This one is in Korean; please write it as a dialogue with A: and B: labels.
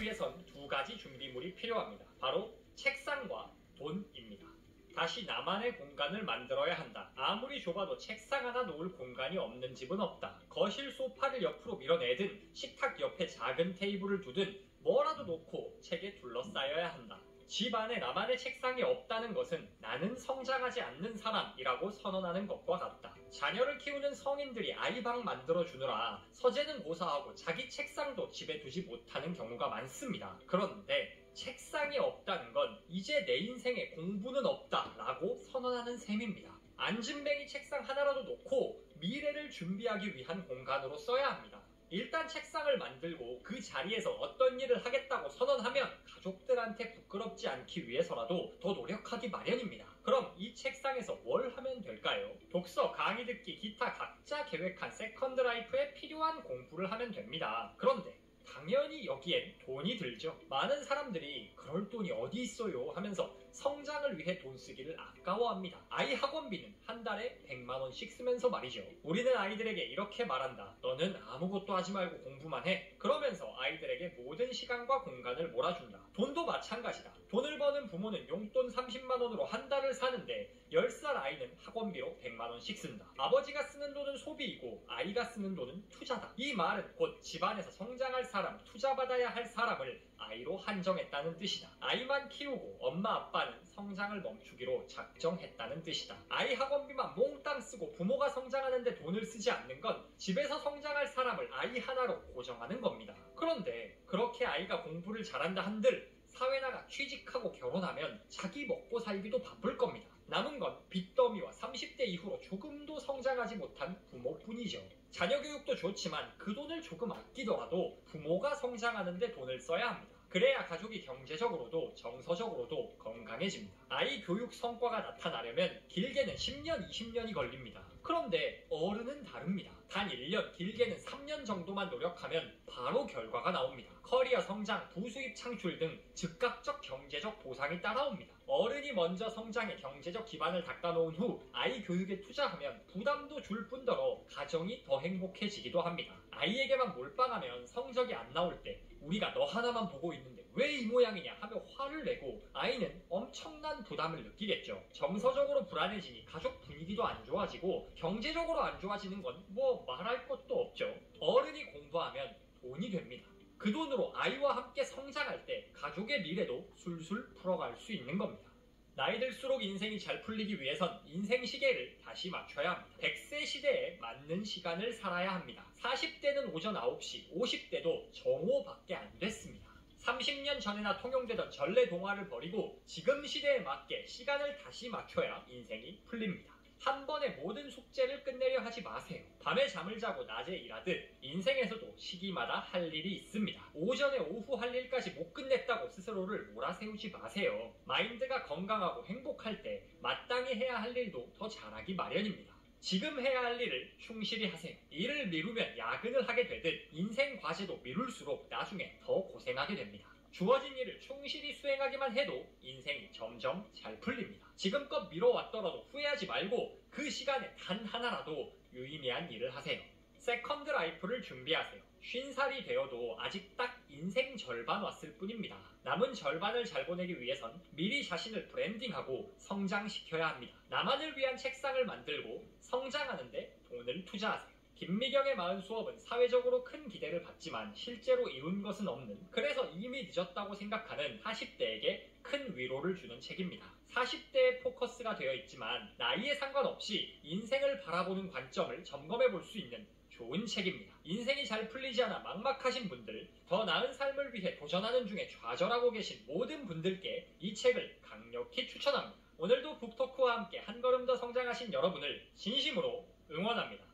A: 위해선 두 가지 준비물이 필요합니다. 바로 책상과 돈입니다. 다시 나만의 공간을 만들어야 한다. 아무리 좁아도 책상 하나 놓을 공간이 없는 집은 없다. 거실 소파를 옆으로 밀어내든 식탁 옆에 작은 테이블을 두든 뭐라도 놓고 책에 둘러싸여야 한다. 집 안에 나만의 책상이 없다는 것은 나는 성장하지 않는 사람이라고 선언하는 것과 같다. 자녀를 키우는 성인들이 아이방 만들어주느라 서재는 고사하고 자기 책상도 집에 두지 못하는 경우가 많습니다. 그런데 책상이 없다는 건 이제 내 인생에 공부는 없다라고 선언하는 셈입니다. 앉은뱅이 책상 하나라도 놓고 미래를 준비하기 위한 공간으로 써야 합니다. 일단 책상을 만들고 그 자리에서 어떤 일을 하겠다고 선언하면 가족들한테 부끄럽지 않기 위해서라도 더 노력하기 마련입니다. 그럼 이 책상에서 뭘 하면 될까요? 독서, 강의 듣기, 기타 각자 계획한 세컨드 라이프에 필요한 공부를 하면 됩니다. 그런데 당연히 여기엔 돈이 들죠. 많은 사람들이 그럴 돈이 어디 있어요 하면서 성장을 위해 돈 쓰기를 아까워합니다. 아이 학원비는 한 달에 100만 원씩 쓰면서 말이죠. 우리는 아이들에게 이렇게 말한다. 너는 아무것도 하지 말고 공부만 해. 그러면서 아이들에게 모든 시간과 공간을 몰아준다. 돈도 마찬가지다. 돈을 버는 부모는 용돈 30만 원으로 한 달을 사는데 10살 아이는 학원비로 100만 원씩 쓴다. 아버지가 쓰는 돈은 소비이고 아이가 쓰는 돈은 투자다. 이 말은 곧 집안에서 성장할 사람, 투자받아야 할 사람을 아이로 한정했다는 뜻이다. 아이만 키우고 엄마 아빠는 성장을 멈추기로 작정했다는 뜻이다. 아이 학원비만 몽땅 쓰고 부모가 성장하는데 돈을 쓰지 않는 건 집에서 성장할 사람을 아이 하나로 고정하는 겁니다. 그런데 그렇게 아이가 공부를 잘한다 한들 사회 나가 취직하고 결혼하면 자기 먹고 살기도 바쁠 겁니다. 남은 건 빚더미와 30대 이후로 조금도 성장하지 못한 부모뿐이죠. 자녀 교육도 좋지만 그 돈을 조금 아끼더라도 부모가 성장하는데 돈을 써야 합니다. 그래야 가족이 경제적으로도 정서적으로도 건강해집니다. 아이 교육 성과가 나타나려면 길게는 10년, 20년이 걸립니다. 그런데 어른은 다릅니다. 단 1년, 길게는 3년 정도만 노력하면 바로 결과가 나옵니다. 커리어 성장, 부수입 창출 등 즉각적 경제적 보상이 따라옵니다. 어른이 먼저 성장해 경제적 기반을 닦아놓은 후 아이 교육에 투자하면 부담도 줄 뿐더러 가정이 더 행복해지기도 합니다. 아이에게만 몰빵하면 성적이 안 나올 때 우리가 너 하나만 보고 있는데 왜 이 모양이냐 하며 화를 내고 아이는 엄청난 부담을 느끼겠죠. 정서적으로 불안해지니 가족 분위기도 안 좋아지고 경제적으로 안 좋아지는 건 뭐 말할 것도 없죠. 어른이 공부하면 돈이 됩니다. 그 돈으로 아이와 함께 성장할 때 가족의 미래도 술술 풀어갈 수 있는 겁니다. 나이 들수록 인생이 잘 풀리기 위해선 인생 시계를 다시 맞춰야 합니다. 100세 시대에 맞는 시간을 살아야 합니다. 40대는 오전 9시, 50대도 정오밖에 안 됐습니다. 30년 전에나 통용되던 전래 동화를 버리고 지금 시대에 맞게 시간을 다시 맞춰야 인생이 풀립니다. 한 번에 모든 숙제를 끝내려 하지 마세요. 밤에 잠을 자고 낮에 일하듯 인생에서도 시기마다 할 일이 있습니다. 오전에 오후 할 일까지 못 끝냈다고 스스로를 몰아세우지 마세요. 마인드가 건강하고 행복할 때 마땅히 해야 할 일도 더 잘하기 마련입니다. 지금 해야 할 일을 충실히 하세요. 일을 미루면 야근을 하게 되듯 인생 과제도 미룰수록 나중에 더 고생하게 됩니다. 주어진 일을 충실히 수행하기만 해도 인생이 점점 잘 풀립니다. 지금껏 미뤄왔더라도 후회하지 말고 그 시간에 단 하나라도 유의미한 일을 하세요. 세컨드 라이프를 준비하세요. 50살이 되어도 아직 딱 인생 절반 왔을 뿐입니다. 남은 절반을 잘 보내기 위해선 미리 자신을 브랜딩하고 성장시켜야 합니다. 나만을 위한 책상을 만들고 성장하는데 돈을 투자하세요. 김미경의 마흔 수업은 사회적으로 큰 기대를 받지만 실제로 이룬 것은 없는, 그래서 이미 늦었다고 생각하는 40대에게 큰 위로를 주는 책입니다. 40대에 포커스가 되어 있지만 나이에 상관없이 인생을 바라보는 관점을 점검해 볼 수 있는 좋은 책입니다. 인생이 잘 풀리지 않아 막막하신 분들, 더 나은 삶을 위해 도전하는 중에 좌절하고 계신 모든 분들께 이 책을 강력히 추천합니다. 오늘도 북토크와 함께 한 걸음 더 성장하신 여러분을 진심으로 응원합니다.